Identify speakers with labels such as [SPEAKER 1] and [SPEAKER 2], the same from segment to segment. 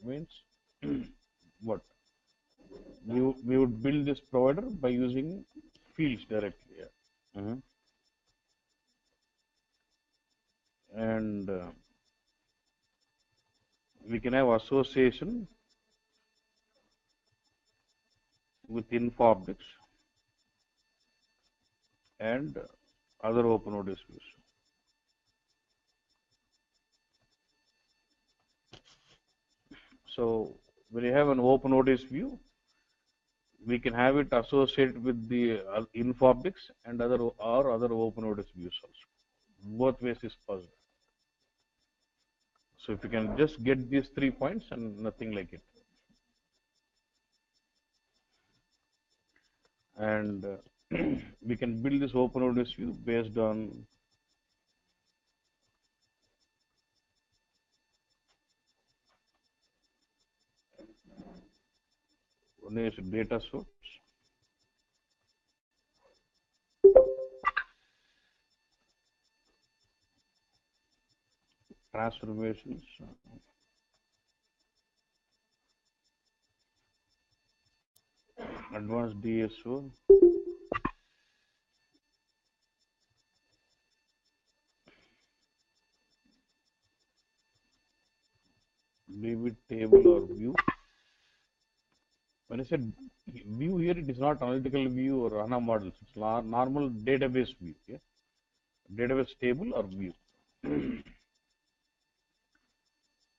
[SPEAKER 1] means what? We would build this provider by using fields directly. Yeah. And we can have association with info objects and other OpenODS views. So when you have an OpenODS view, we can have it associated with the info objects and other OpenODS views also. Both ways is possible. So if you can just get these 3 points and nothing like it. And we can build this OpenODS view based on one is data source, transformations, advanced DSO, leave it table or view. When I said view here, it is not analytical view or HANA models. It's normal database view. Yeah? Database table or view.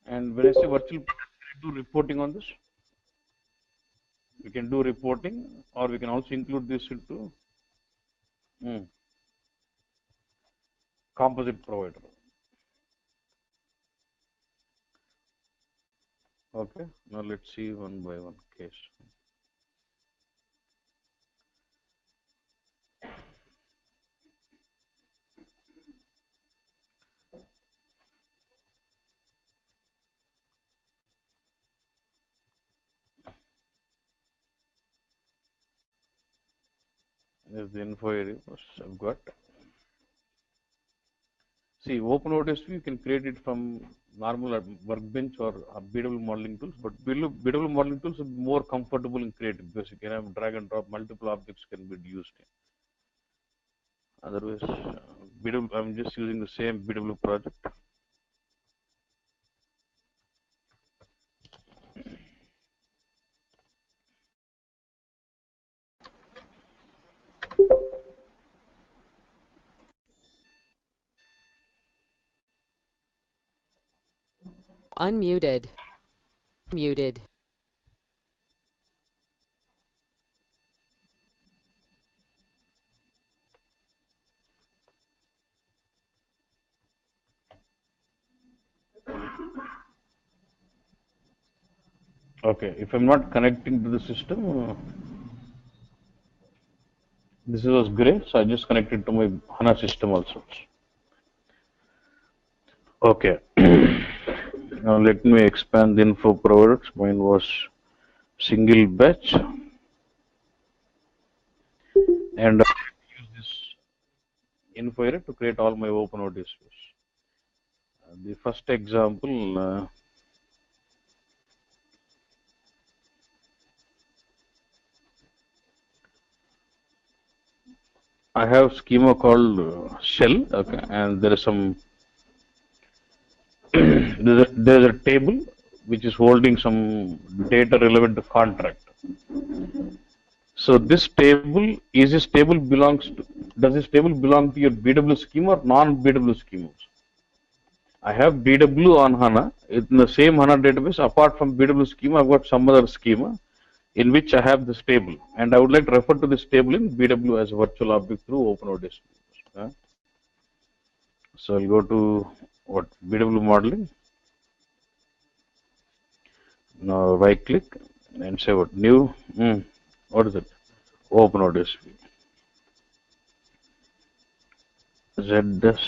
[SPEAKER 1] And when I say virtual, do reporting on this. We can do reporting, or we can also include this into composite provider. Okay, now let's see one by one case. There's the info area I've got. See, OpenODS view, you can create it from normal workbench or BW modeling tools, but BW modeling tools are more comfortable in creating because you can have drag and drop, multiple objects can be used. Otherwise, BW, I'm just using the same BW project.
[SPEAKER 2] Unmuted. Muted.
[SPEAKER 1] Okay, if I'm not connecting to the system, this was gray, so I just connected to my HANA system also. Okay, now let me expand the info providers. Mine was single batch, and I use this info area to create all my OpenODS views. The first example, I have schema called shell, okay, and there is some there's a table which is holding some data relevant to contract. So this table, is this table does this table belong to your BW schema or non-BW schemas? I have BW on HANA, in the same HANA database, apart from BW schema, I've got some other schema in which I have this table, and I would like to refer to this table in BW as a virtual object through OpenODS. So I'll go to BW modeling. Now right click and say new. What is it? OpenODS ZS.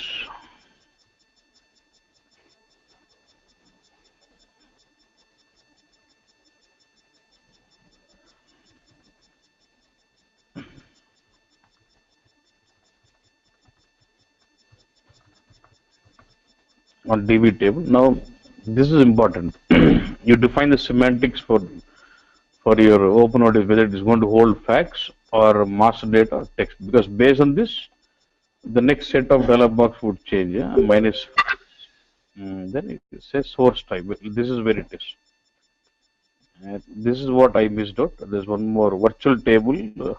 [SPEAKER 1] On DB table. Now this is important. you define the semantics for your open ODS, whether it is going to hold facts or master data or text, because based on this, the next set of dialog box would change. Yeah? Minus, then it says source type. This is where it is. This is what I missed out. There's one more virtual table.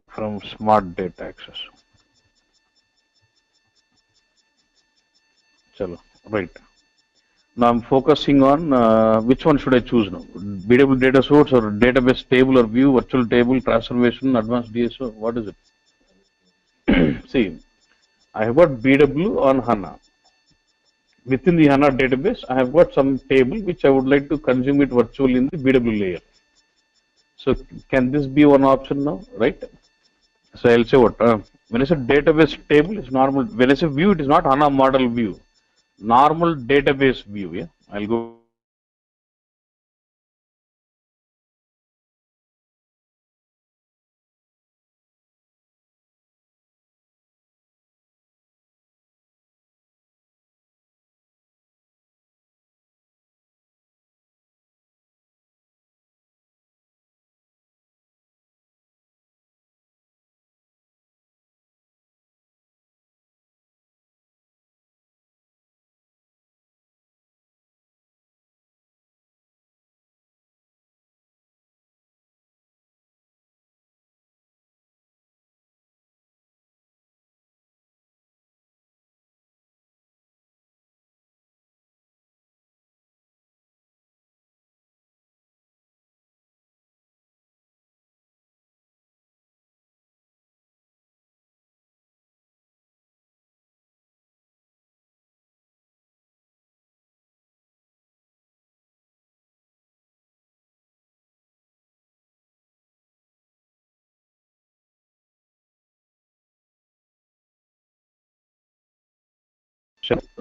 [SPEAKER 1] From smart data access. Chalo, right. Now I'm focusing on which one should I choose now? BW data source or database table or view, virtual table, transformation, advanced DSO. What is it? See, I have got BW on HANA. Within the HANA database, I have got some table which I would like to consume it virtually in the BW layer. So can this be one option now, right? So I'll say what? When I say database table, it's normal. When I say view, it is not HANA model view. Normal database view. Yeah, I'll go.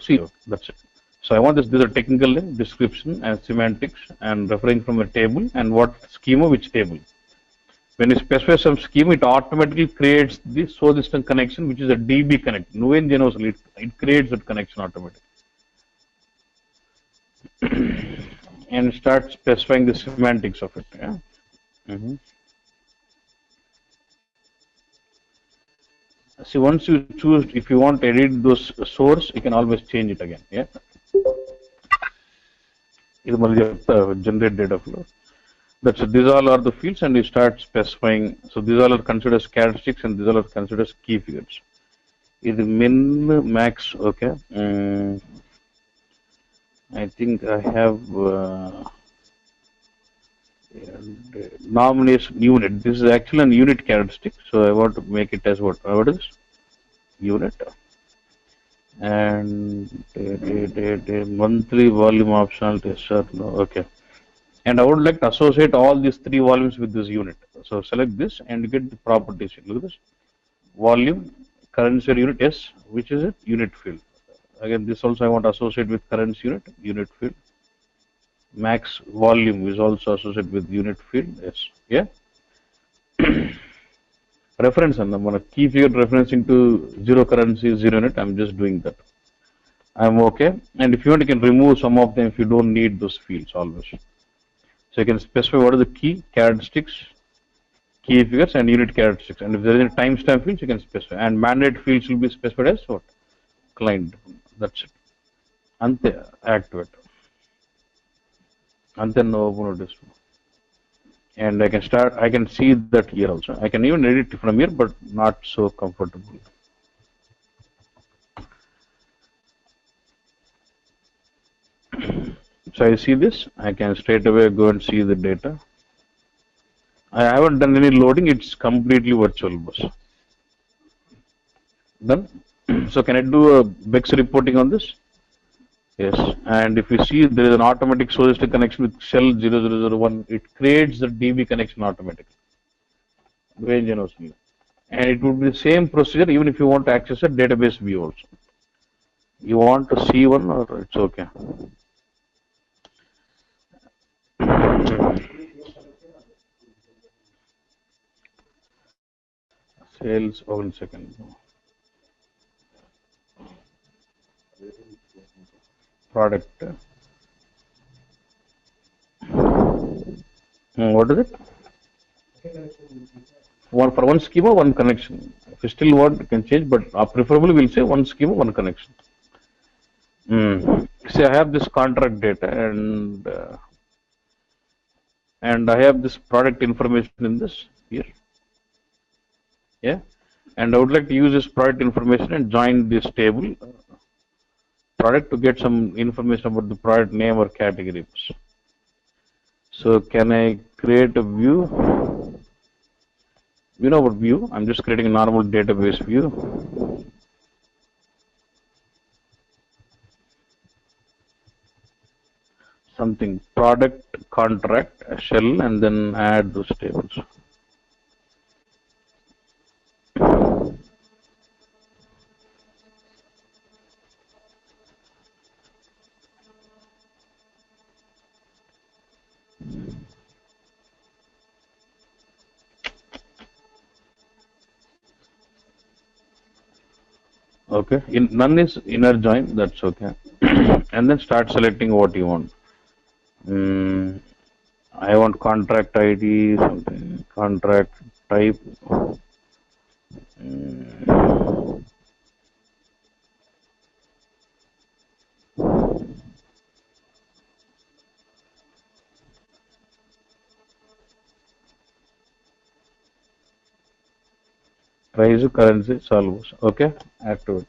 [SPEAKER 1] See, that's it. So I want this. These are technical name, description, and semantics, and referring from a table, and what schema, which table. When you specify some schema, it automatically creates the source system connection, which is a DB connect. No generously, it creates that connection automatically. And start specifying the semantics of it. Yeah. See, once you choose, if you want to edit those source, you can always change it again. Yeah. Generate data flow. That's it. These all are the fields, and you start specifying. So these all are considered as characteristics, and these all are considered as key figures. Is min, max, okay. I think I have nomination unit. This is actually an unit characteristic, so I want to make it as what? What is unit? And monthly volume optional test. No, okay. And I would like to associate all these three volumes with this unit. So select this and get the properties. Look at this. Volume, currency unit, yes. Which is it? Unit field. Again, this also I want to associate with currency unit field. Max volume is also associated with unit field, yes. Yeah. Reference, and I'm going to key figure referencing to zero currency, zero unit. I'm just doing that. I'm okay. And if you want, you can remove some of them if you don't need those fields always. So you can specify what are the key characteristics, key figures, and unit characteristics. And if there is any timestamp fields, you can specify. And mandate fields will be specified as what? Client. That's it. Ante activate. And then open this. And I can start. I can see that here also. I can even edit from here, but not so comfortable. So I see this. I can straight away go and see the data. I haven't done any loading. It's completely virtual bus. Done. So can I do a BEX reporting on this? Yes. And if you see, there is an automatic source connection with shell 0001. It creates the DB connection automatically. Very generously. And it would be the same procedure even if you want to access a database view also. You want to see one or it's okay. Sales, 1 second. Product. What is it? One for one schema, one connection. If you still want, you can change, but preferably we'll say one schema, one connection. See, I have this contract data and I have this product information in this here. Yeah, and I would like to use this product information and join this table product to get some information about the product name or category. So can I create a view? You know what view? I'm just creating a normal database view. Something product contract shell and then add those tables. Okay, none is inner join, that's okay. And then start selecting what you want. I want contract ID, something, contract type. Price, currency, solve. Okay, activate.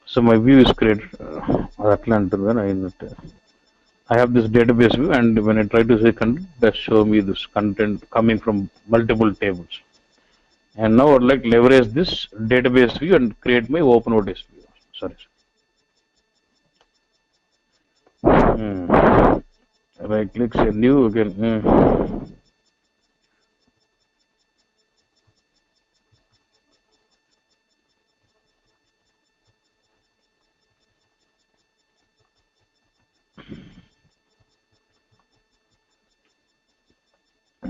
[SPEAKER 1] So my view is created. I have this database view, and when I try to say content, that show me this content coming from multiple tables. And now I'd like to leverage this database view and create my ODS view. Sorry. Right click, say new again.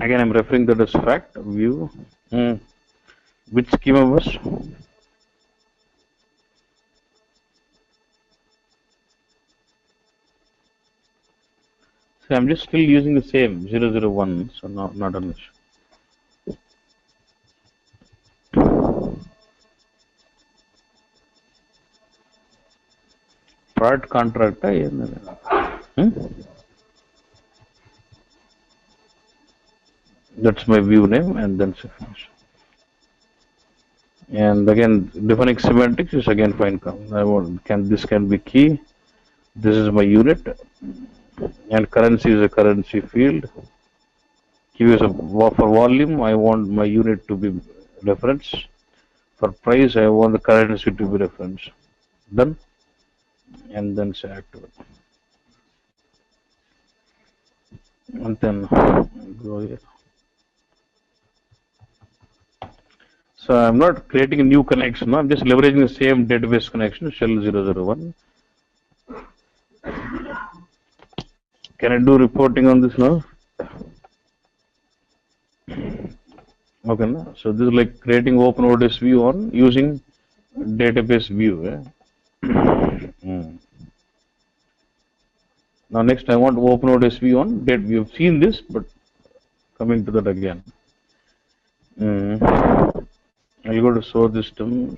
[SPEAKER 1] Again, I'm referring that as fact view. Which schema was? So I'm just still using the same 001, so not an issue. Product contract. That's my view name, and then finish. And again, defining semantics is again fine. This can be key. This is my unit, and currency is a currency field. Q is for volume. I want my unit to be reference. For price, I want the currency to be reference. Done, and then say activate. And then go here. So I'm not creating a new connection. I'm just leveraging the same database connection, shell 001. Can I do reporting on this now? Okay, so this is like creating OpenODS view on using database view. Now next I want OpenODS view on date. We have seen this, but coming to that again. I'll go to source systems.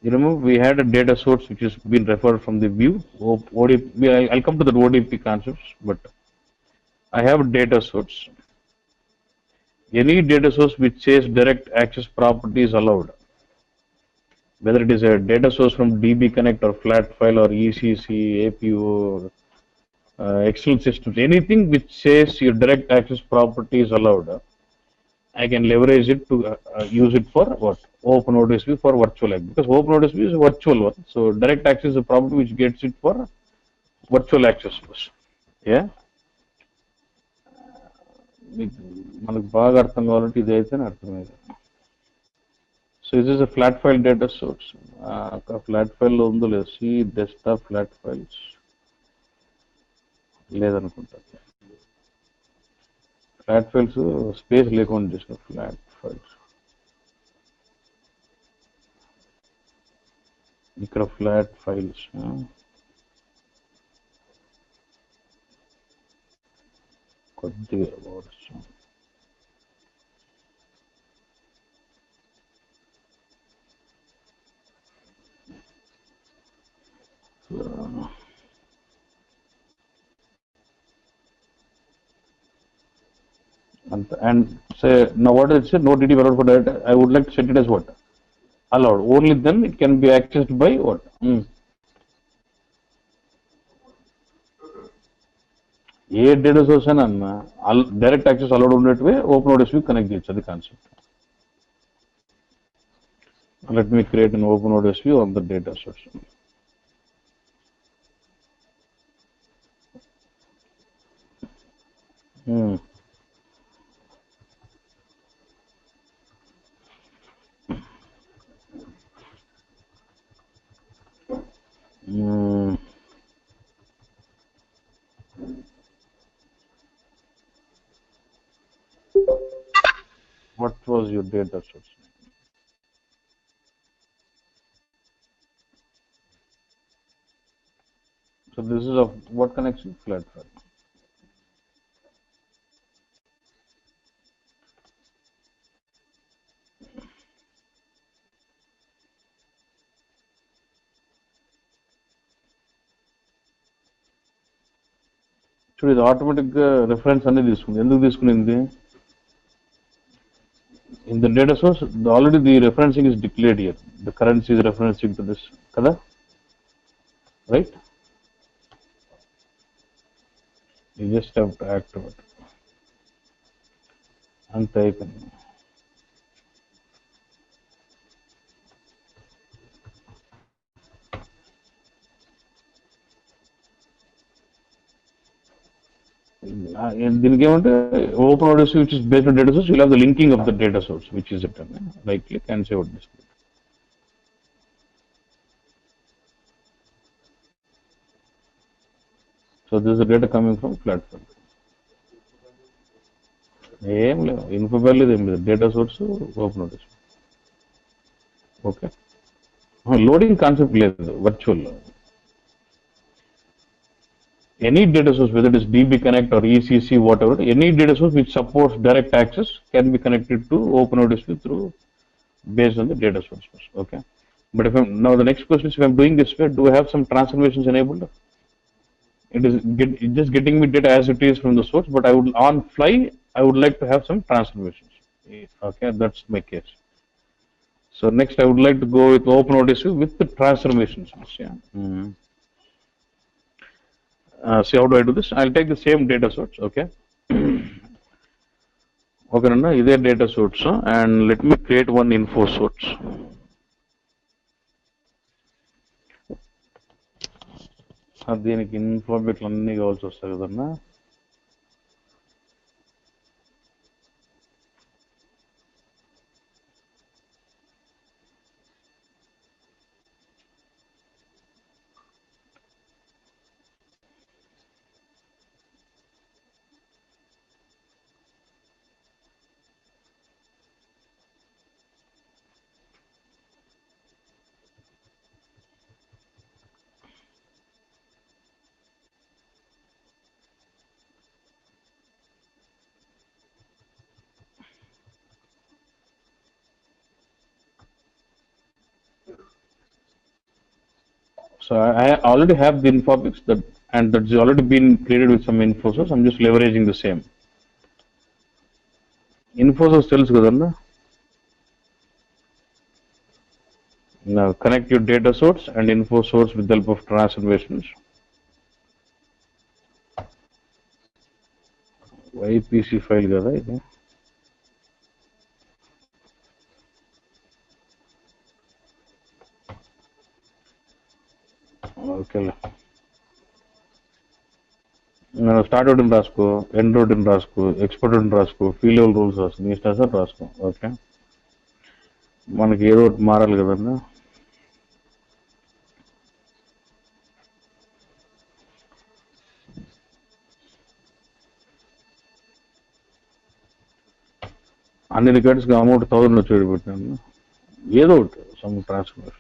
[SPEAKER 1] You remember we had a data source which has been referred from the view. ODP, I'll come to the ODP concepts, but I have a data source. Any data source which says direct access property is allowed. Whether it is a data source from DB Connect or flat file or ECC, APO, Excel systems, anything which says your direct access property is allowed, I can leverage it to use it for what? OpenODS view for virtual access, because OpenODS view is a virtual one. So direct access is a property which gets it for virtual access. Yeah. మనకు బాగా అర్థం కావాలంటే ఇది అయితేనే అర్థమైంది. So this is a flat file data source. Flat file లో ఉందో లేదు, సి డెస్క్టాప్ ఫ్లాట్ ఫైల్స్ లేదనుకుంటా. ఫ్లాట్ ఫైల్స్ స్పేస్ లేకుండా చేసిన ఫ్లాట్ ఫైల్స్. ఇక్కడ ఫ్లాట్ ఫైల్స్ కొద్దిగా వాడచ్చు. And say now what is it? No DD allowed for that. I would like to set it as what? Allowed. Only then it can be accessed by what? ఏ data source అయినా అన్న direct access allowed ఉన్నట్టువే open ODSV connect చేయొచ్చు. అది concept. Let me create an open ODSV on the data source. What was your data source? So this is of what connection? Flat file. చూడు ఇది ఆటోమేటిక్గా reference అనేది తీసుకుంది. ఎందుకు తీసుకునింది? In the data source, already the referencing is declared here. The currency is referencing to this, kada? Right? You just have to activate. And type in. దీనికి ఏమంటే open ODIs which is based on data source, you'll have the linking of the data source, which is it. Right click and save this. So this is the data coming from flat file. ఏం లేదు, info file ఏం లేదు, data source open ODS. Okay, loading concept లేదు. Virtual any data source, whether it is DB Connect or ECC, whatever, any data source which supports direct access can be connected to OpenODSP through based on the data source. Okay, but if now the next question is, if I'm doing this way, do I have some transformations enabled? It is just getting me data as it is from the source, but I would on fly I would like to have some transformations. Okay, that's my case. So next I would like to go with OpenODSP with the transformations. Yeah. See how do I do this? I'll take the same data source. Okay. Okay, Nanda, this data source, and let me create one info source. దీనికి info బిట్లు అన్నీ కావాల్సి వస్తాయి కదన్నా. So I already have the infobix and that's already been created with some info source. I'm just leveraging the same. Info source tells kadanda. Now connect your data source and info source with the help of transformations. YPC file kada ఇది. Okay, నేను start out రాసుకో, end out రాసుకో, export out రాసుకో, feel level rules రాసుకో, మీ ఇష్టం sir రాసుకో. Okay, మనకి ఏదో ఒకటి మారాలి కదన్నా. అన్ని రికార్డ్స్కి అమౌంట్ 1000 వచ్చి పెట్టాను. ఏదో ఒకటి some transformation.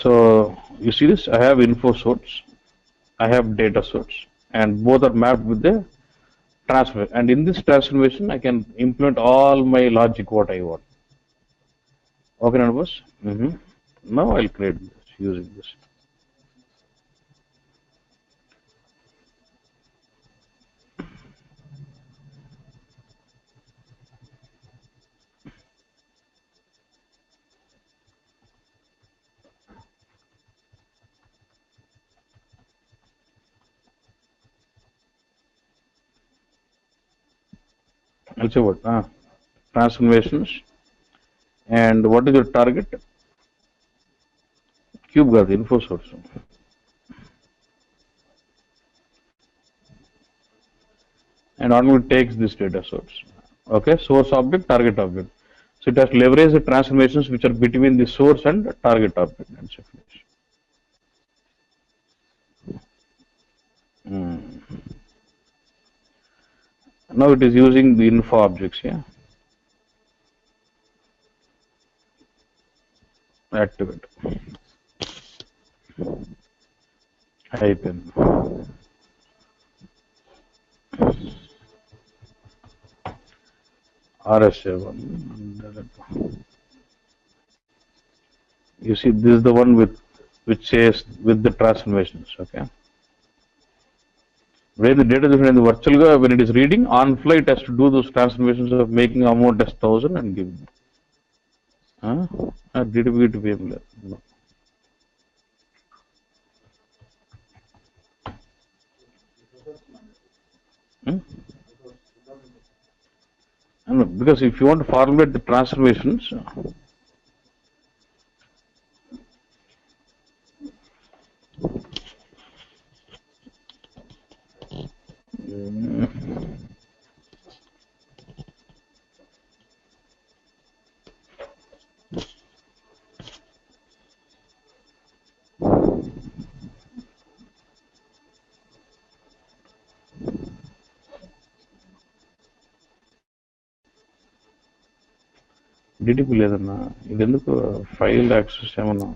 [SPEAKER 1] So you see this, I have info source, I have data source, and both are mapped with the transfer. And in this transformation, I can implement all my logic what I want. Okay, numbers. Now I'll create this using this. I'll say what transformations, and what is your target? Cube got the info source, and automatically takes this data source. Okay, source object, target object. So it has to leverage the transformations which are between the source and target object. And so finish. Now it is using the info objects. Yeah. Activate. Hyphen. RS7. You see, this is the one with which says with the transformations. Okay. Where the data is in the virtual, when it is reading on fly, it has to do those transformations of making amount as 1000 and giving. DDB to be no. Because if you want to formulate the transformations, DDB లేదన్నా ఇది ఎందుకు file access ఏమన్నా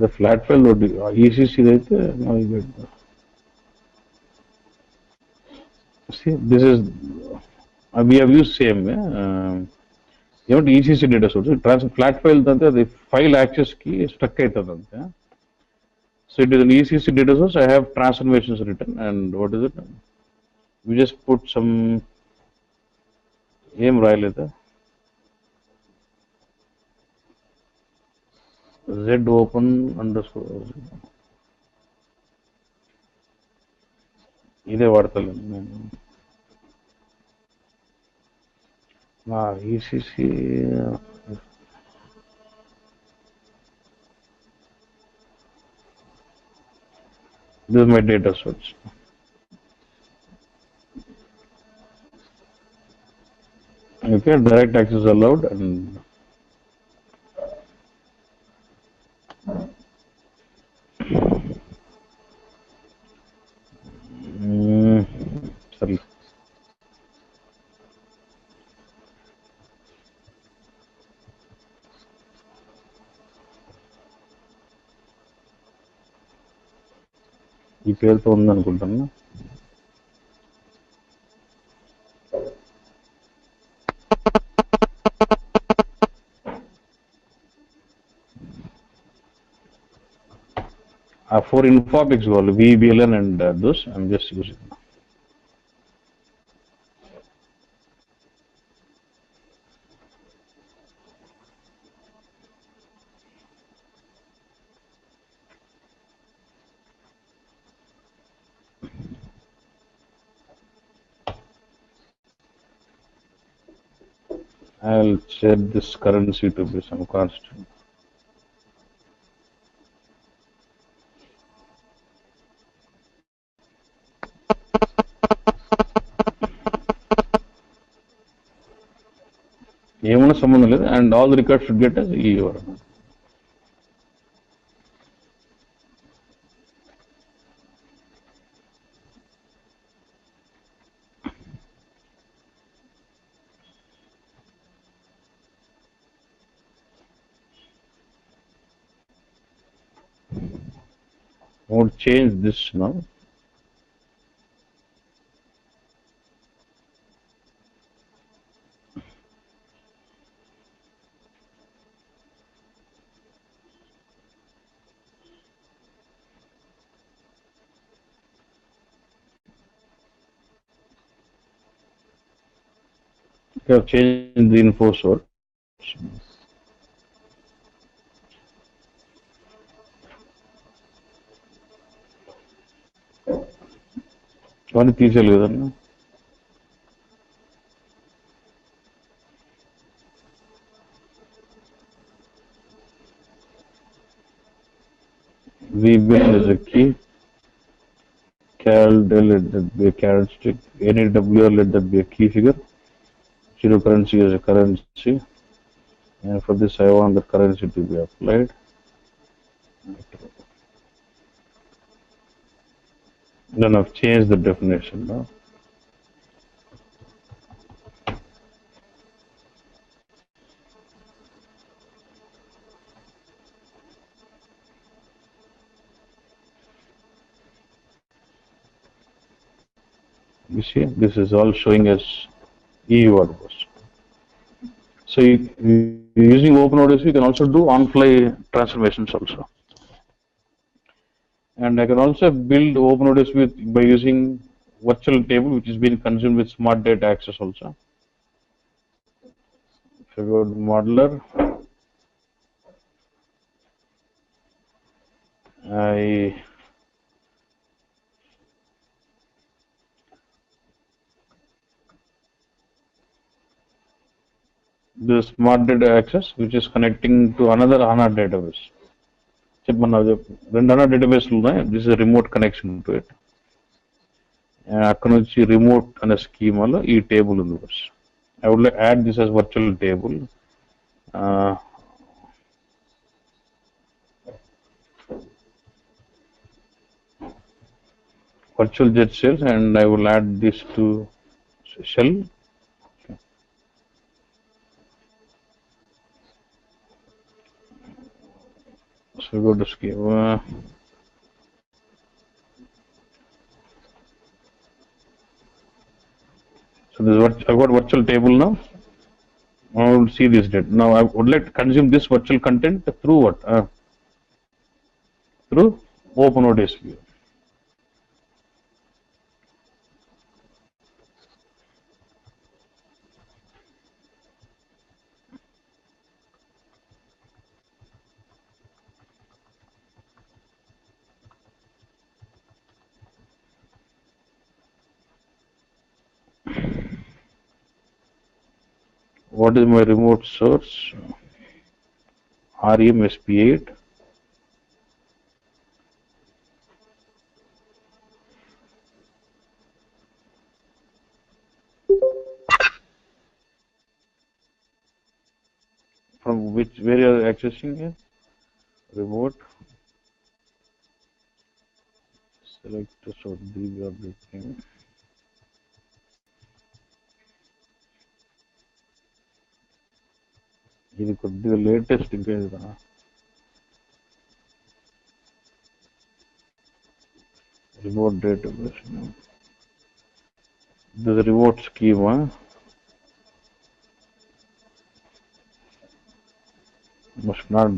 [SPEAKER 1] the flat file ECC అయితే see this is we have used same ఏమంటే ECC data source transfer flat file అంటే అది file access కి stuck అవుతుంది అంతే. So it is an ECC data source. I have transformations written, and what is it? We just put some ఏం రాయలేదా z open underscore ఇదే వాడతలేదు నేను నా ECC this is my data source. Okay, direct access allowed, and sorry. ఈ పేరుతో ఉందనుకుంటాను. For Infobics, VBLN and those, I'm just using. I'll set this currency to be some constant. ఏమైనా సంబంధం లేదు and all the records should get as EUR. I want to change this now. We have changed the info source. అవన్నీ తీసేయాలి కదన్నా. VBIN is a key. Cal del, let that be a characteristic. Any WR, let that be a key figure. Zero currency is a currency. And for this, I want the currency to be applied. Then I've changed the definition now. You see, this is all showing as EUR. So using OpenODS, you can also do on-fly transformations also. And I can also build OpenODS by using virtual table, which is being consumed with smart data access also. If I go to modeler, the smart data access, which is connecting to another HANA database. రెండు HANA database this is a remote connection to it. అక్కడ నుంచి remote అనే స్కీమాలో ఈ table ఉంది. I would like add this as virtual table. Virtual jet cells, and I will add this to shell. So go to schema. So this is what I've got virtual table now. I will see this data. Now I would like to consume this virtual content through what? Through OpenODS view. What is my remote source? REM SP8. From where you are accessing it? Remote. Select the sort DB thing. ఇది కొద్దిగా latest ఇంకా remote database. This is remote schema. Must not.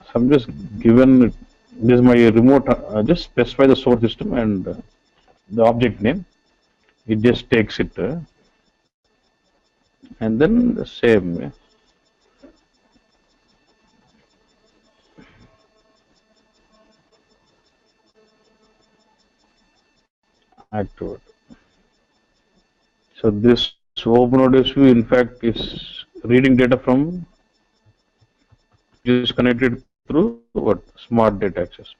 [SPEAKER 1] So I'm just given this is my remote. Just specify the source system and the object name. It just takes it and then the same. Add to it. So this OpenODS view, in fact, is reading data from is connected through what smart data access.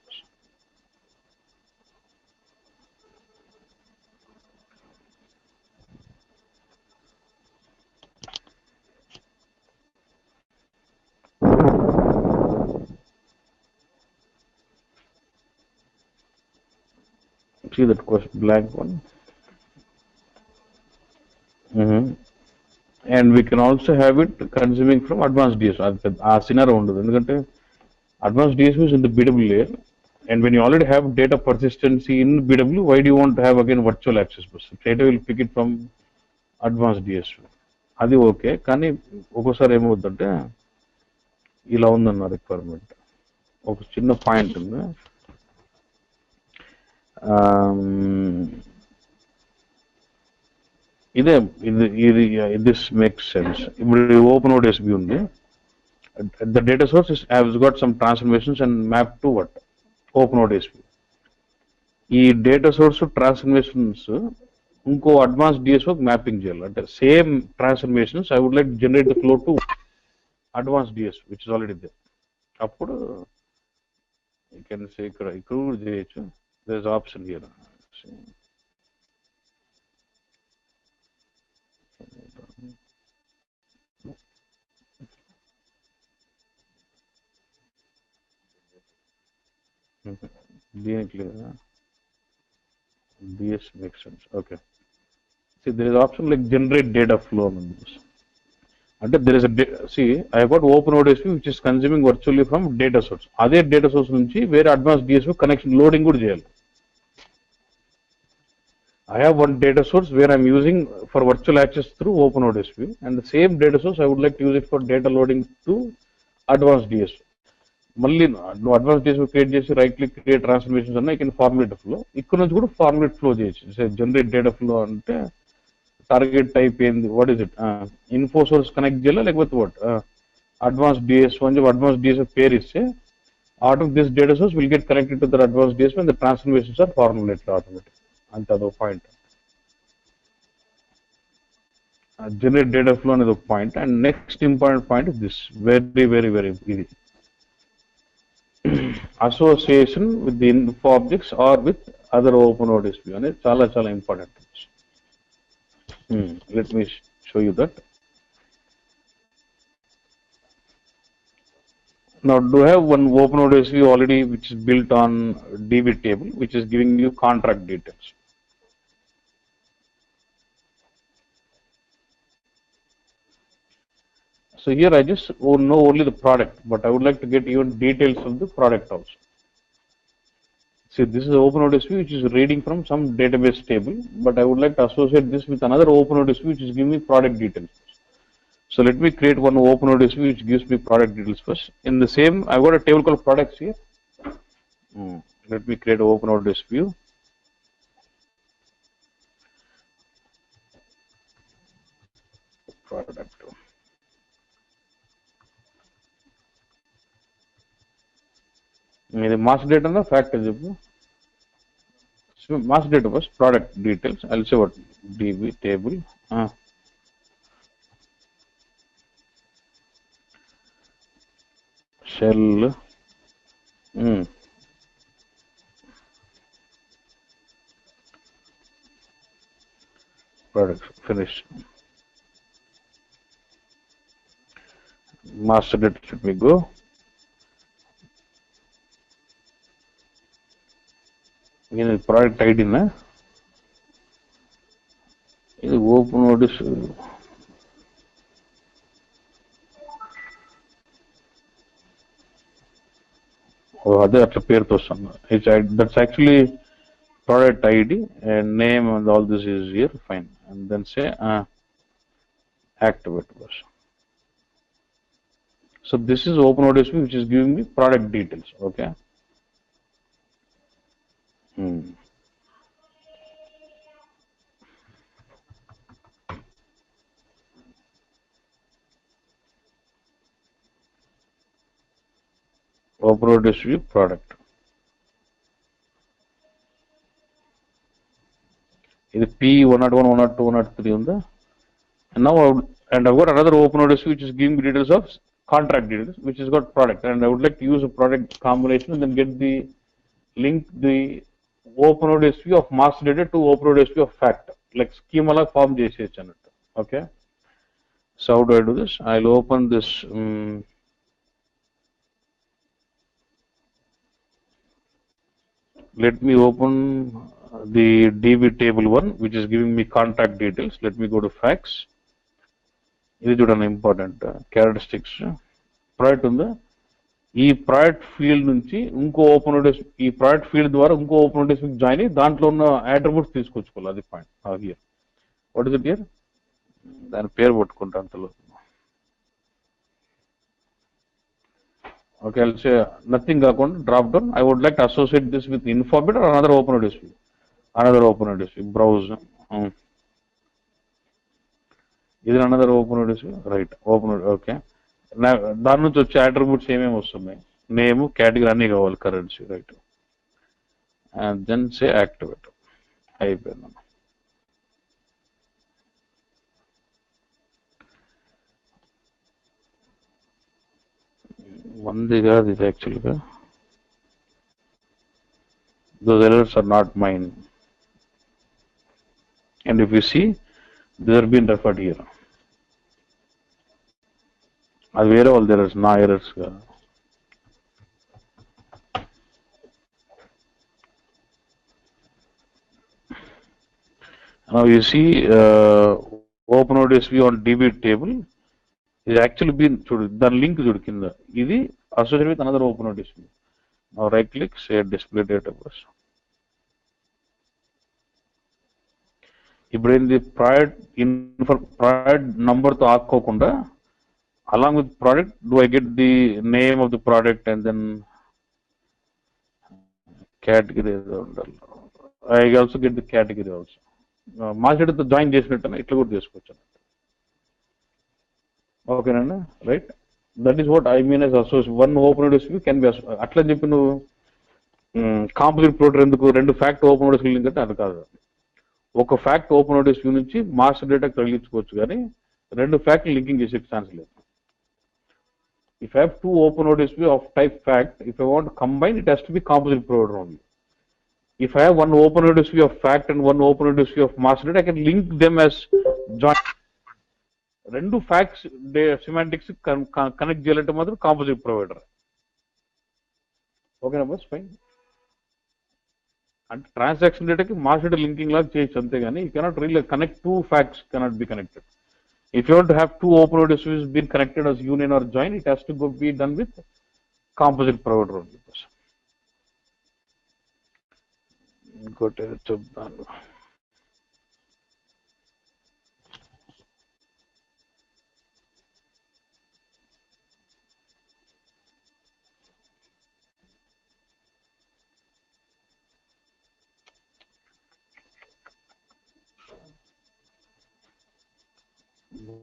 [SPEAKER 1] See that question blank one. And we can also have it consuming from advanced DSO. ఆ scenario ఉండదు ఎందుకంటే advanced DSO is in the BW layer, and when you already have data persistency in BW, why do you want to have again virtual access bus? Data will pick it from advanced DSO. అది okay, కానీ ఒక్కోసారి ఏమవుతుందంటే ఇలా ఉందన్న requirement. ఒక చిన్న point ఉంది. ఇదే ఇది దిస్ మేక్స్ సెన్స్. ఇప్పుడు OpenODS view ఉంది. The data source has got some transformations and mapped to what? OpenODS view. ఈ డేటా సోర్స్ ట్రాన్స్ఫర్మేషన్స్ ఇంకో అడ్వాన్స్ డిఎస్ఓ మ్యాపింగ్ చేయాలి. అంటే same transformations I would like generate the flow to advance DS which is already there. అప్పుడు you can say ఇక్కడ కూడా చేయొచ్చు. There is option here. దీనికి లేదా DS makes sense. Okay. See, there is option like generate data flow on this. And there is a see, I got OpenODS which is consuming virtually from data source. Other data source nunchi where advanced DSO connection loading good cheyali. I have one data source where I'm using for virtual access through OpenODS view, and the same data source I would like to use it for data loading to advanced DSO. మళ్ళీ నువ్వు advance చేసి create చేసి right click create transformations అన్నా ఇక్కడ formulate flow, ఇక్కడ నుంచి కూడా formulate flow చేయొచ్చు. జనరేట్ డేటా ఫ్లో అంటే టార్గెట్ టైప్ ఏంది, what is it, info source connect చేయాలా లేకపోతే వాట్ అడ్వాన్స్ డిఎస్ఓ అని చెప్పి అడ్వాన్స్ డిఎస్ఓ పేరు ఇస్తే out of this data source will get connected to the advanced DSO and the transformations are formulated automatically. అంతే అదొక point. Generate data flow అనేది ఒక point. And next important point is this, very very very ఇది association with the info objects or with other OpenODS view అనేది చాలా చాలా important. Let me show you that. Now, do I have one OpenODS view already which is built on DB table, which is giving you contract details? So here I just know only the product, but I would like to get even details of the product also. See, this is OpenODS view which is reading from some database table, but I would like to associate this with another OpenODS view which is giving me product details. So let me create one OpenODS view which gives me product details first. In the same, I've got a table called products here. Let me create an OpenODS view. Product. ఇది mass data factor చెప్పు. Mass data first, product details, I'll say what DB table, shell, product finish. Master data should be go. ఇది product ఐడినా, ఇది OpenODS అదే అట్లా పేరుతో వస్తుంది. That's actually product ID and name and all this is here, fine. And then say activate bus. So this is OpenODSP, which is giving me product details. Okay. OpenODSP product. Is P101, 102, 103 on the. And now I've got another OpenODSP which is giving me details of contract details, which has got product, and I would like to use a product combination and then get the link the OpenODSP of master data to OpenODSP of fact, like schema la form చేసేయచ్చు అన్నట్టు. Okay. So how do I do this? I'll open this. Let me open the DB table 1, which is giving me contact details. Let me go to facts. This is an important characteristics. Product ఉందా, ఈ product field నుంచి ఇంకో OpenODSP, ఈ product field ద్వారా ఇంకో OpenODSP join అయ్యి దాంట్లో ఉన్న అట్రిబ్యూట్స్ తీసుకొచ్చుకోవాలి. అది point here. What is it here? దాని పేరు పట్టుకుంటా అంతలో. Okay, I'll say nothing కాకుండా drop down. I would like to associate this with Infobit or another OpenODSP. Browse. Is it another OpenODSP? Right. Okay. దాని నుంచి వచ్చే attributes ఏమేమి వస్తున్నాయి? నేమ్, కేటగిరీ అన్నీ కావాలి, currency. Right. And then say activate. అయిపోయింది. మంది కాదు ఇది యాక్చువల్గా. Those errors are not mine. And if you see, they are being referred here. అది వేరే వాళ్ళ errors, నా errors గా. Now you see OpenODSP on DB table is actually been చూడు, దాని లింక్ చూడు కింద. ఇది associated with another OpenODSP. Now right click, say display database. ఇప్పుడు ఏంది, ప్రాడక్ట్ నంబర్తో ఆక్కోకుండా along with product, do I get the name of the product and then category? I also get the category also. మాస్టర్తో join చేసినట్టు ఇట్లా కూడా చేసుకోవచ్చు. ఓకేనండి, right. That is what I mean as associate. One OpenODSP can be అట్లా చెప్పి నువ్వు composite product ఎందుకు రెండు ఫ్యాక్ట్ OpenODSP లింక్ అంటే అది కాదు. ఒక ఫ్యాక్ట్ OpenODSP నుంచి మాస్టర్ డేటా తగిలించుకోవచ్చు, కానీ రెండు ఫ్యాక్ట్ లింకింగ్ చేసే ఛాన్స్ లేదు. If I have two OpenODSP of type fact, if I want to combine, it has to be composite provider only. If I have one OpenODSP of fact and one OpenODSP of master data, I can link them as joint. రెండు facts semantics connect చేయాలంటే మాత్రం composite provider. ఓకేనా bus, fine. అంటే transaction డేటాకి master data linking లాగా చేయొచ్చు, అంతేగాని you cannot real connect two facts, cannot be connected. If you want to have two OpenODSPs being connected as union or join, it has to be done with composite provider only. ఇంకోటి చెప్తాను.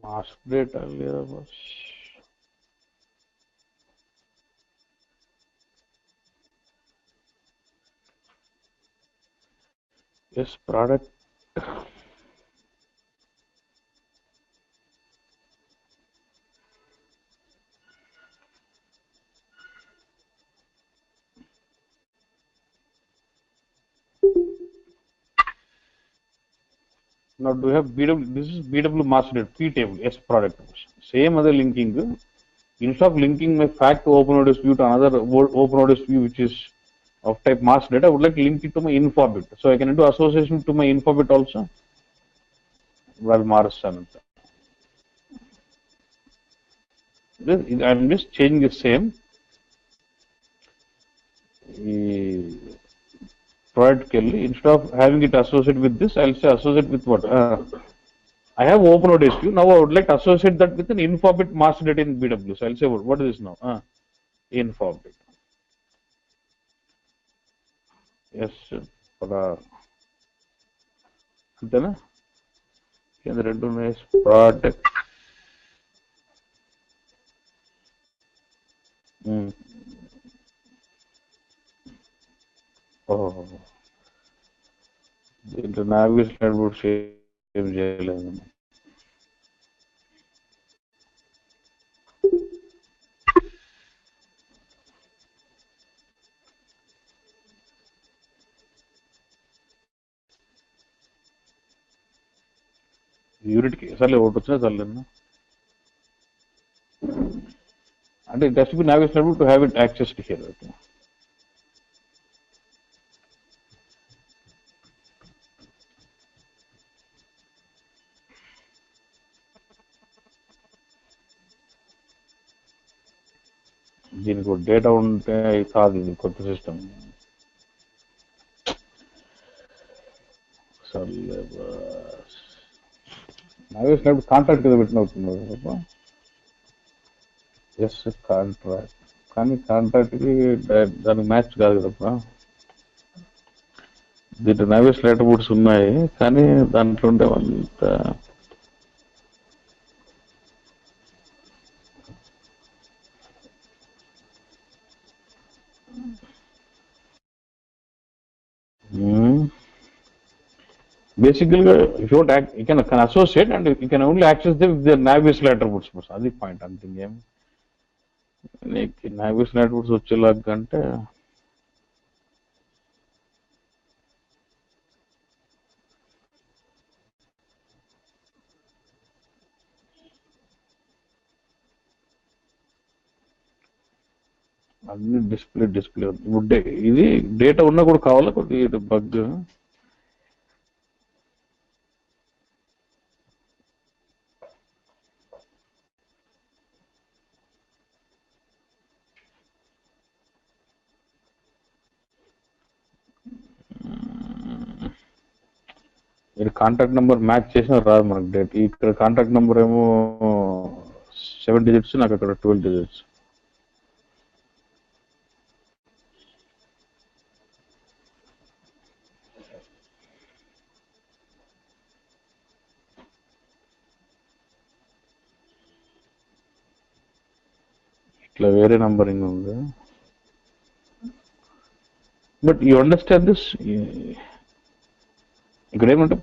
[SPEAKER 1] Master data లేదా bus. Yes, product. Now do you have BW? This is BW master data, P table, S product. Same other linking. Instead of linking my fact to OpenODSP to another OpenODSP which is of type master data, I would like to link it to my Infobit. So I can do association to my Infobit also. Well, Marasananta. I'm just changing the same. Product Kelly, instead of having it associated with this, I'll say associate with what? I have OpenODSQ. Now I would like to associate that with an infobit master data in BW. So I'll say, what is this now? Infobit. Yes, అంతేనా కింద రెండు ఉన్నాయి product దీంట్లో navigation కూడా save చేయలేదు. యూనిట్కి సర్లే ఒకటి వచ్చినా సర్లేదు. అంటే it has to be navigation to have it access to hear. Okay, దీనికి ఒక డేటా ఉంటే కాదు, ఇది కొత్త సిస్టమ్. సర్లే నావిగేషన్ కాంట్రాక్ట్ కదా పెట్టిన అవుతుంది. ఎస్ కాంట్రాక్ట్, కానీ కాంట్రాక్ట్కి దానికి మ్యాచ్ కాదు కదా. దీంట్లో నావిగేషన్ అట్రిబ్యూట్స్ ఉన్నాయి కానీ దాంట్లో ఉండే అంత basically if you want you can associate and you can only access them with their navigation attributes. అది పాయింట్ అంతే. ఏం నీకు navigation attributes వచ్చేలాగంటే అన్ని డిస్ప్లే ఇప్పుడు ఇది డేటా ఉన్నా కూడా కావాలా కొద్దిగా బగ్. మీరు కాంటాక్ట్ నెంబర్ మ్యాచ్ చేసినా రాదు మనకు డేట్. ఇక్కడ కాంటాక్ట్ నెంబర్ ఏమో 7 digits, నాకు అక్కడ 12 digits. ఇట్లా వేరే నంబరింగ్ ఉంది. But you understand this. ఇక్కడ ఏమంటే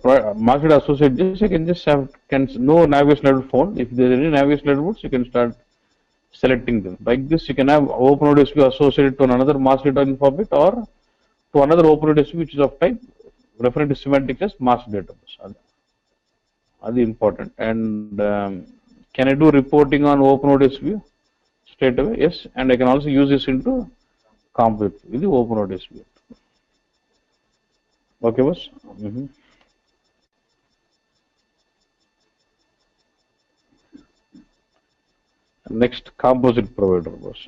[SPEAKER 1] మార్కెట్ అసోసియేట్ చేసి you can just can no navigation attribute phone. If there any navigation attributes you can start selecting them. Like this, you can have OpenODSQ associated to another master data infobit or to another OpenODSQ which is of type referring to semantic as master database. That's important. And can I do reporting on OpenODSQ straight away? Yes, and I can also use this into COMPOSITE with the OpenODSQ. Okay, boss. Next, composite provider, boss.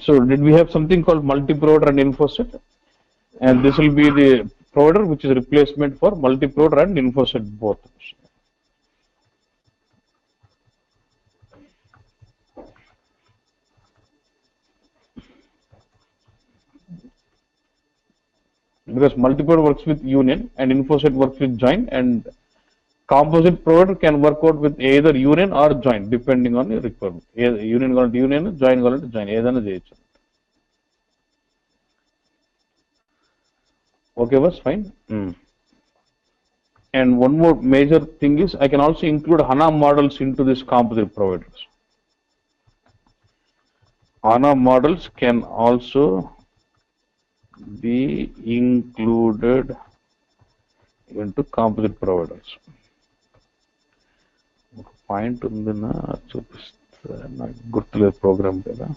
[SPEAKER 1] So did we have something called multi-provider and InfoSet? And this will be the provider which is replacement for multi-provider and InfoSet both. Because multi-provider works with union and InfoSet works with join, and composite provider can work out with either union or join depending on your requirement. Union కావాలంటే union, join కావాలంటే join, ఏదైనా చేయొచ్చు. Okay, was fine. And one more major thing is I can also include HANA models into this composite providers. HANA models can also be included into composite providers. Point ఉంది నా చూపిస్తా, నాకు గుర్తులేదు programme కదా.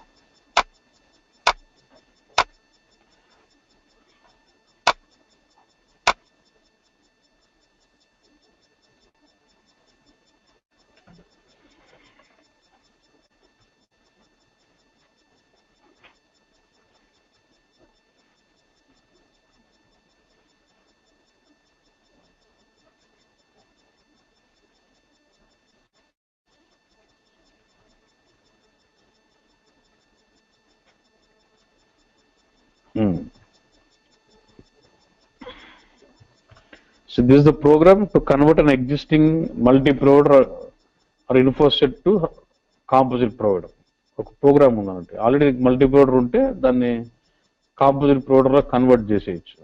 [SPEAKER 1] So this is the program to convert an existing multi-provider or info set to composite provider. ఒక programme ఉందన్నట్టు already multi provider ఉంటే దాన్ని composite provider లో కన్వర్ట్ చేసేయచ్చు.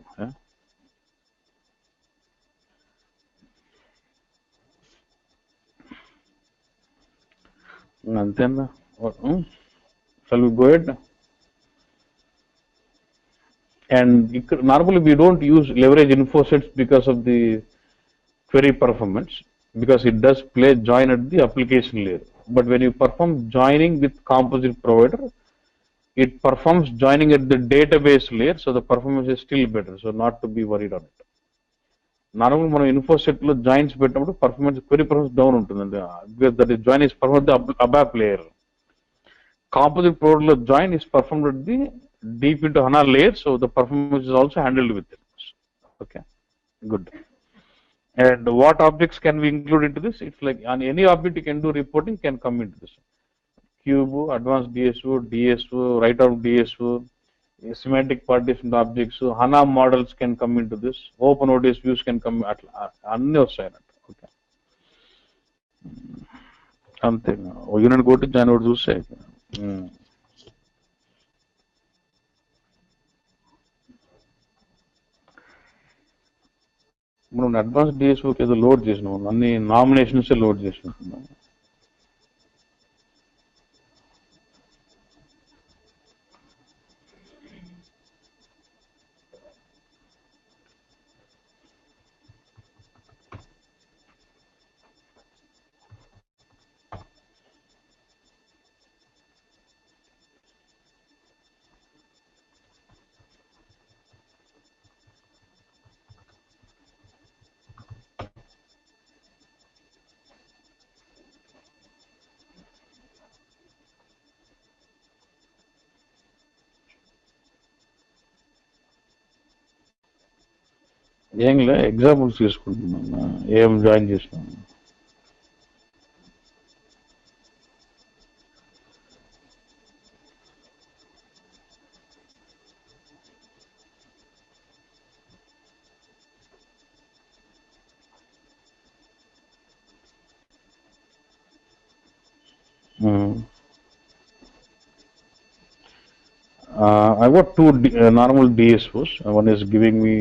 [SPEAKER 1] అంతేనా? Shall we go ahead? And normally we don't use leverage info sets because of the query performance, because it does play join at the application layer. But when you perform joining with composite provider, it performs joining at the database layer, so the performance is still better. So not to be worried on it. Normally, మనం info set లో joins పెట్టినప్పుడు performance query performance down ఉంటుందండి, because that is join is performed at the ABAP layer. Composite provider లో join is performed at the deep into HANA layer, so the performance is also handled with it. Okay, good. And what objects can we include into this? It's like on any object you can do reporting can come into this. Cube, advanced DSO, DSO, write-out DSO, semantic partition objects, HANA models can come into this. Open ODS views can come at అన్నీ వస్తాయన్నట్టు. Okay, అంతే. Unit కొట్టి దాని ఒకటి చూస్తే మనం advance డిఎస్ఓకి ఏదో load చేసినాం, అన్ని నామినేషన్స్ లోడ్ చేసినట్టున్నాం. ఏం లే, ఎగ్జాంపుల్స్ తీసుకుంటున్నా, ఏం జాయిన్ చేసినాను. I got two normal DSOs. One is giving me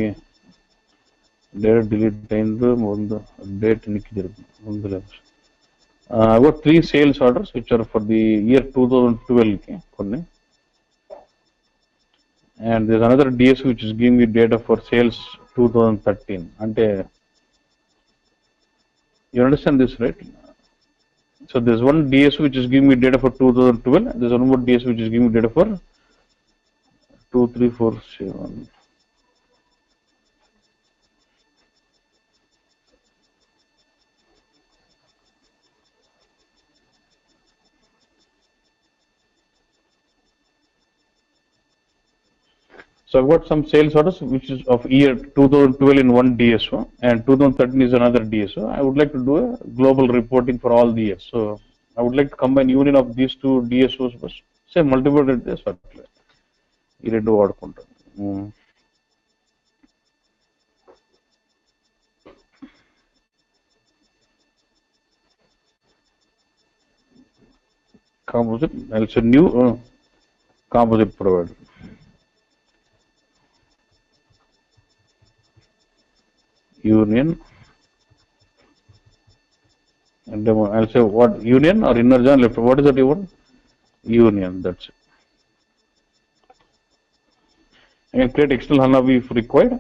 [SPEAKER 1] date delete date. I got 3 sales orders which are for the year 2012. And there's another DSO which is giving me data for sales 2013. Ante, you understand this, right? So there's one DSO which is giving me data for 2012. There's one more DSO which is giving me data for 2347. So I've got some sales orders which is of year 2012 in one DSO and 2013 is another DSO. I would like to do a global reporting for all the years. So I would like to combine union of these two DSOs first. Say multiple days. ఈ రెండు వాడుకుంటాం. Composite, I'll say new composite provider. Union, and I'll say what union or inner join left. What is that you want? Union, that's it. I can create external HANA view if required.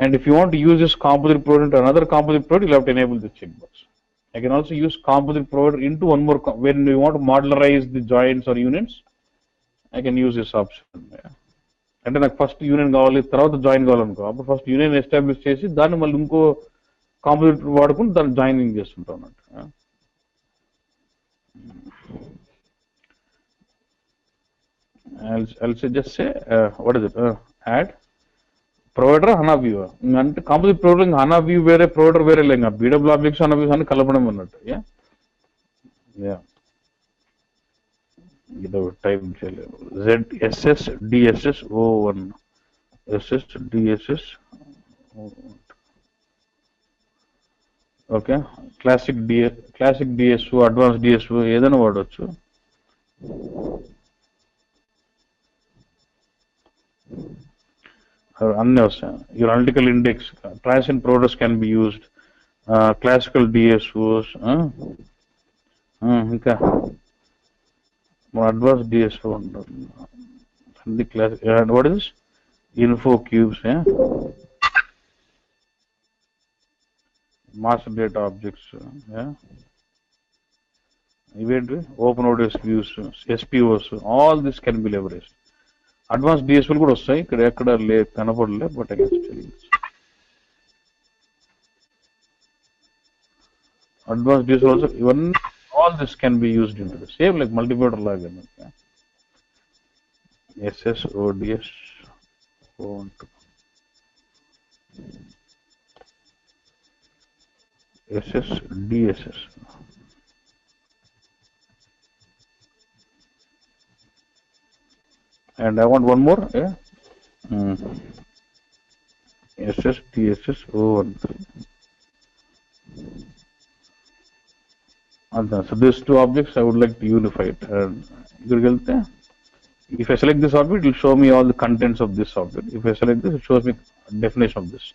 [SPEAKER 1] And if you want to use this composite provider to another composite provider, you'll have to enable the checkbox. I can also use composite provider into one more, when you want to modularize the joins or unions, I can use this option. అంటే నాకు first union కావాలి, తర్వాత join కావాలనుకో, అప్పుడు first union establish చేసి దాన్ని మళ్ళీ ఇంకో composite వాడుకుని దాన్ని జాయినింగ్ చేస్తుంటాం అన్నట్టు. I'll say just say what is it? Add provider HANA view. అంటే కాంపోజిట్ ప్రొవైడర్ HANA view వేరే, ప్రొవైడర్ వేరే లేక BW ఆబ్జెక్ట్స్ HANA views అని కలపడం అన్నట్టు. ఇది టైప్ చేయలేదు. ZSS DSS O1 SS DSS okay classic DSO advance DSO ఏదైనా వాడవచ్చు. అన్నీ వస్తాయి. Your analytical index transition products can be used, classical DSOs, ఇంకా అడ్వాన్స్ డిఎస్ఓ ఉంటుంది. అన్ని classic what is info cubes, master data objects, ఇవేంటి open ODS views, SPOs, all this can be leveraged. Advance డిఎస్ఓలు కూడా వస్తాయి, ఇక్కడ ఎక్కడ కనపడలే, బట్ అడ్వాన్స్ డిఎస్ఓ ఆల్సో ఇవన్నీ all this can be used into the same like multiplayer laga. SS ODS SS DSS, and I want one more, SS DSS 013. So these two objects I would like to unify it. If I select this object, it will show me all the contents of this object. If I select this, it shows me definition of this.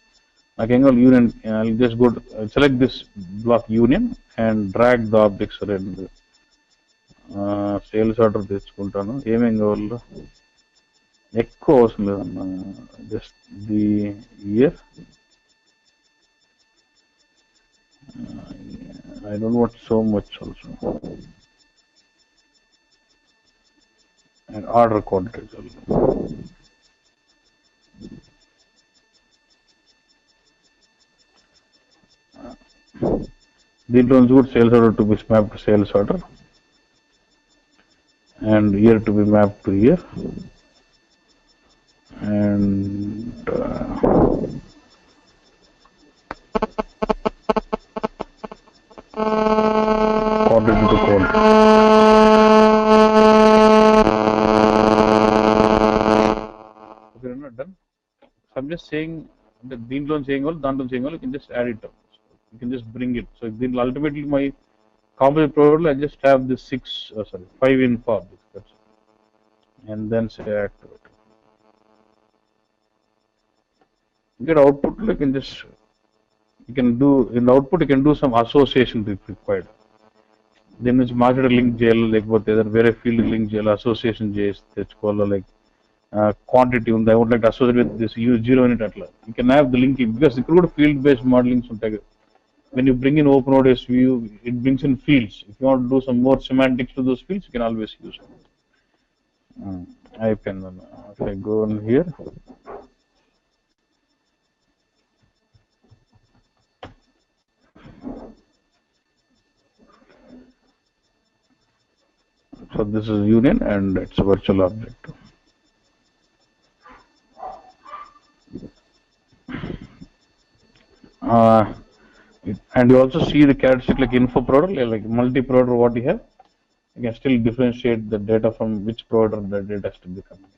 [SPEAKER 1] Again, union, I'll just go to, select this block union and drag the objects around. Sales order తెచ్చుకుంటాను. ఏమేం కావాలో ఎక్కువ అవసరం లేదన్న, just the year. I don't want so much also. And order quantities also. దీంట్లో నుంచి కూడా sales order to be map to sales order and year to be mapped to year, and quantity to quantity. Okay, not done. So I'm just saying that దీంట్లో saying all, దాంట్లో saying all, you can just add it up. You can just bring it. So then ultimately my composite program, I just have this 5 info objects. That's it. And then say add to it. You get output, you can just, you can do, in the output you can do some association if required. Then it's market link jail, like what other very field link jail association jails, that's called like quantity. I would like to associate with this use 0 unit atlas. You can have the linking because it could field based modeling. When you bring in OpenODS view, it brings in fields. If you want to do some more semantics to those fields, you can always use it. If I go in here, so this is union and it's a virtual object. And you also see the characteristic like info product, like multi-product what you have. You can still differentiate the data from which product the data has to be coming.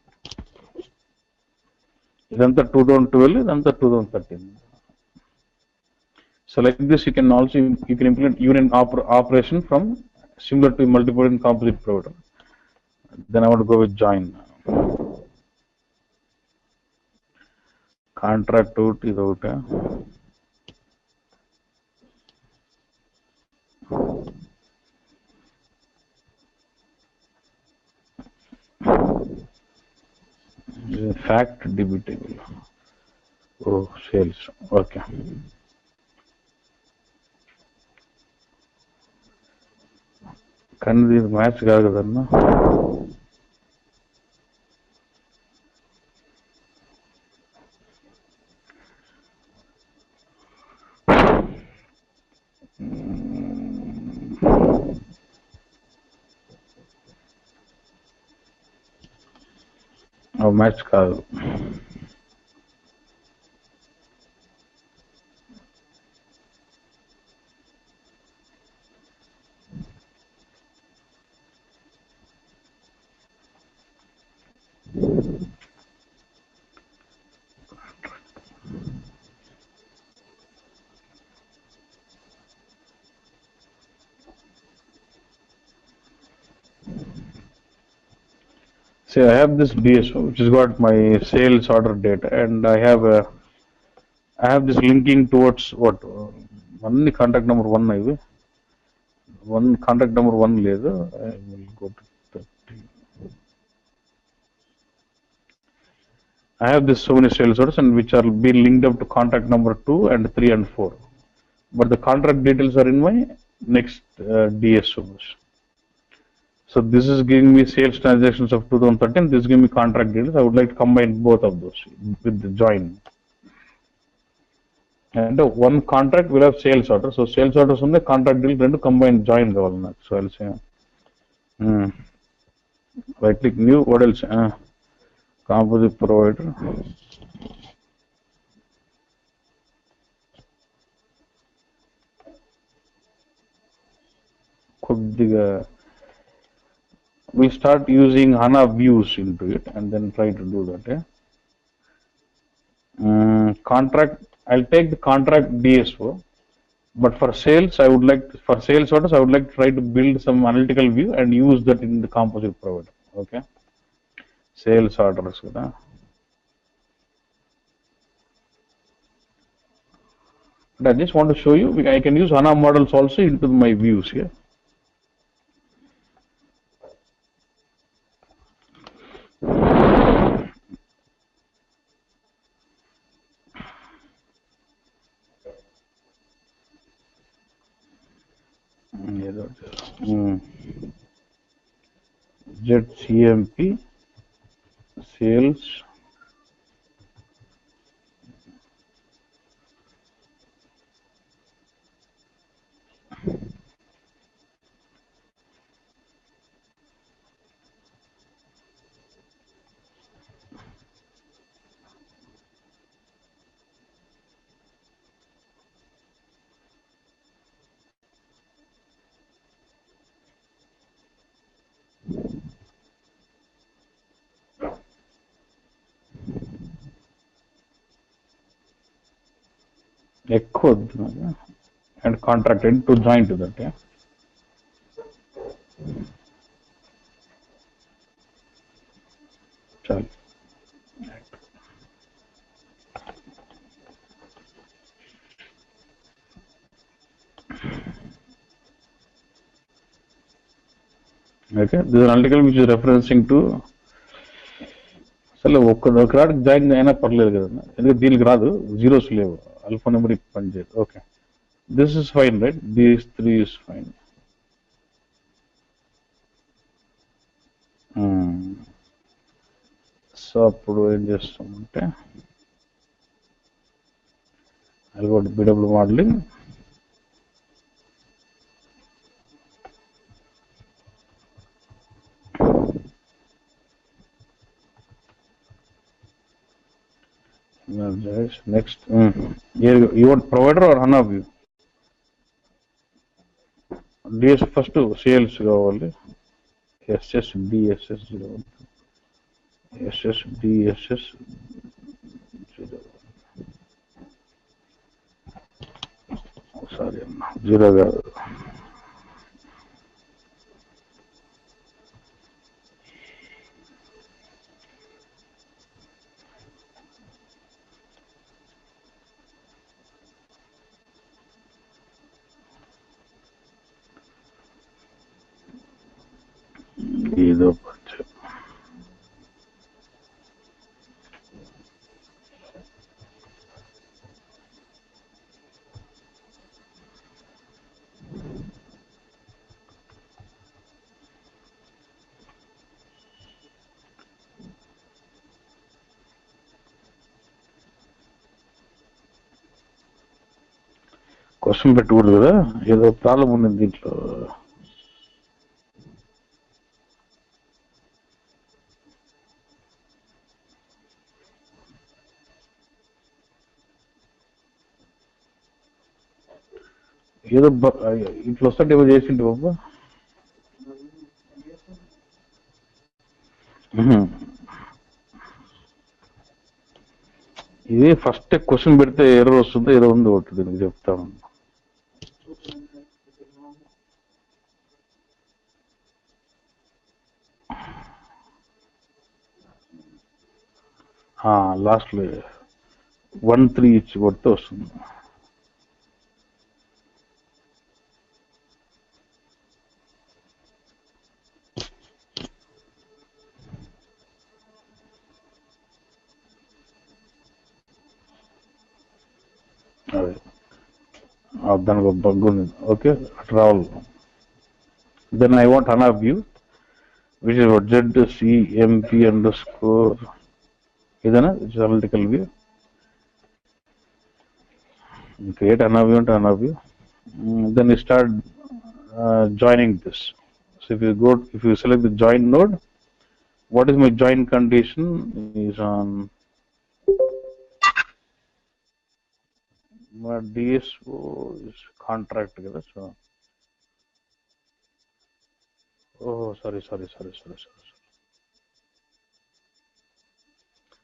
[SPEAKER 1] Idantha 2012, idantha 2013. So like this, you can also implement union operation from similar to multi-product composite product. Then I want to go with join. Contract out is out. Fact DB table. Oh, sales. Okay. Can this match కాదు కదన్నా? Match కాదు. See, I have this DSO which has got my sales order data, and I have this linking towards what one contact number one. One contact number one later. I will go to 30. I have this so many sales orders and which are being linked up to contact number 2 and 3 and 4. But the contract details are in my next DSOs. So this is giving me sales transactions of 2013. This is giving me contract details. I would like to combine both of those with the join. And one contract will have sales order. So sales orders on the contract deal రెండు combine join కావాలి. So I'll say right click new. What else? Composite provider. కొద్దిగా we start using HANA views into it and then try to do that. Contract, I'll take the contract DSO, but for sales, for sales orders, I would like to try to build some analytical view and use that in the composite provider. Okay, sales orders. But I just want to show you, I can use HANA models also into my views here. ZCMP sales and contracted to join to that. Yeah. Chal. Okay, this is an article which is referencing to అసలు ఒక join అయినా పర్లేదు కదా, ఎందుకంటే దీనికి రాదు, zeros లేవు, alpha number పనిచేయదు. Okay, this is fine right, these 3 is fine. So అప్పుడు ఏం చేస్తామంటే అది కూడా BW modelling, next you want provider or HANA view? DS first sales కావాలి, SSDSS 0, SSDSS 0, సారీ అన్న 0 కాదు, ఏదో కొంచెం క్వశ్చన్ పెట్టకూడదు కదా, ఏదో ప్రాబ్లం ఉంది దీంట్లో. ఏదో ఇట్లా వస్తుంటే ఏమో చేసిండు బాబు. ఇది ఫస్ట్ క్వశ్చన్ పెడితే ఎర్రర్ వస్తుందో ఏదో ఉంది ఒకటి, దీనికి చెప్తాను. లాస్ట్లో 1 3 ఇచ్చి కొడితే వస్తుంది. అదే దానికి ఒక బగ్ ఉంది. ఓకే, రావాలి. Then I want an of view which is what ZCMP underscore ఇదేనా analytical view. Create an view and an view. Then you start joining this. So if you select the join node, what is my join condition is on my DSO is contract together. So sorry.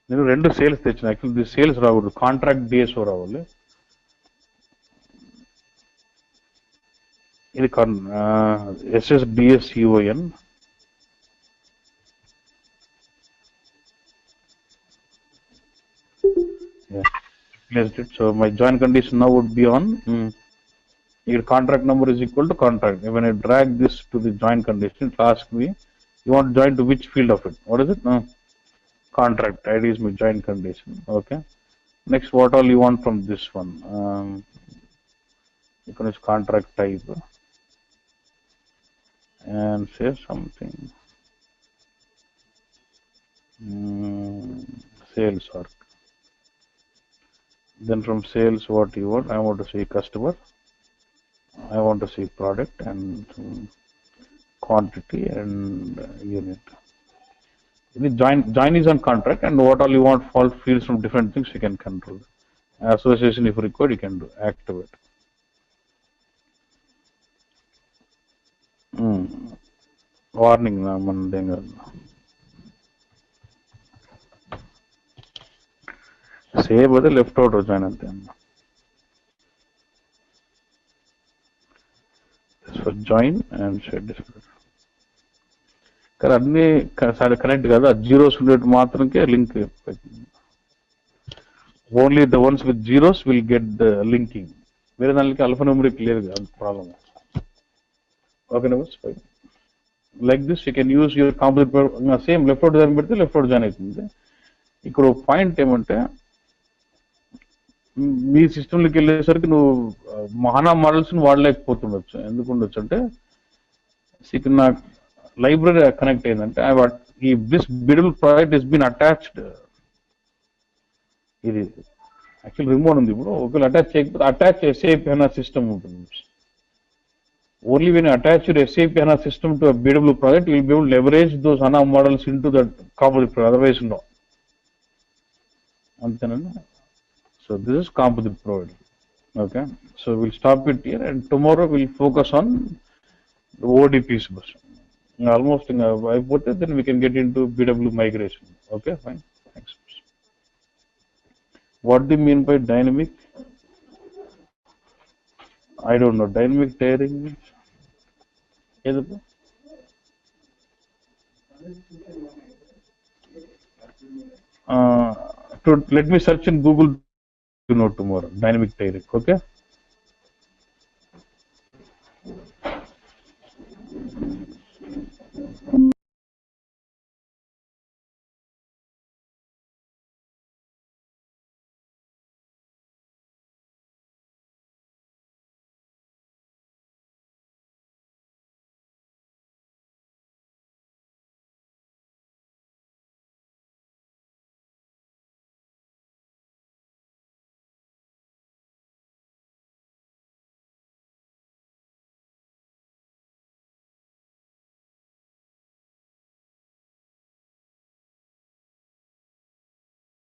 [SPEAKER 1] నేను 2 sales తెచ్చిన. Actually sales రాకూడదు, contract DSO రావాలి. ఇది SSDSCON. Placed it. So my join condition now would be on your contract number is equal to contract. When I drag this to the join condition, it asks me you want to join to which field of it. What is it? Contract ID is my join condition. Okay. Next, what all you want from this one? You can use contract type and say something. Sales org. Then from sales, what you want? I want to see customer. I want to see product and quantity and unit. Join is on contract, and what all you want fault fields from different things you can control. Association if required you can do. Activate. Warning na mandenga. Save with the left out join ante. This for join and share display. కానీ అన్ని connect కాదు, zeros ఉండేది మాత్రంకే link. Only the ones with zeros will get the linking. వేరే దానికి alphanumeric లేదు కదా problem. ఓకేనా? Like this you can use your composite. Same left out join పెడితే లెఫ్ట్ అవుట్ జాయిన్ అవుతుంది. ఇక్కడ పాయింట్ ఏమంటే మీ సిస్టంలోకి వెళ్ళేసరికి నువ్వు మహానా మోడల్స్ని వాడలేకపోతుండొచ్చు. ఎందుకు ఉండొచ్చు అంటే ఇక్కడ నాకు లైబ్రరీ కనెక్ట్ అయిందంటే this build project is been attached. ఇది యాక్చువల్ రిమోట్ ఉంది. ఇప్పుడు ఒకవేళ అటాచ్ చేయకపోతే అటాచ్ SAP HANA సిస్టమ్ ఉంటుంది. Only when attach SAP HANA system to BW project will be able to leverage those HANA models into that composite project. Otherwise no. అంతేనండి. So this is composite project. Okay, so we'll stop it here, and tomorrow we'll focus on the ODPs bus. Almost అయిపోతే then we can get into BW migration. Okay, fine. Thanks. What do you mean by dynamic? I don't know. Dynamic tiering means let me search in Google tomorrow. Dynamic tiering. Okay.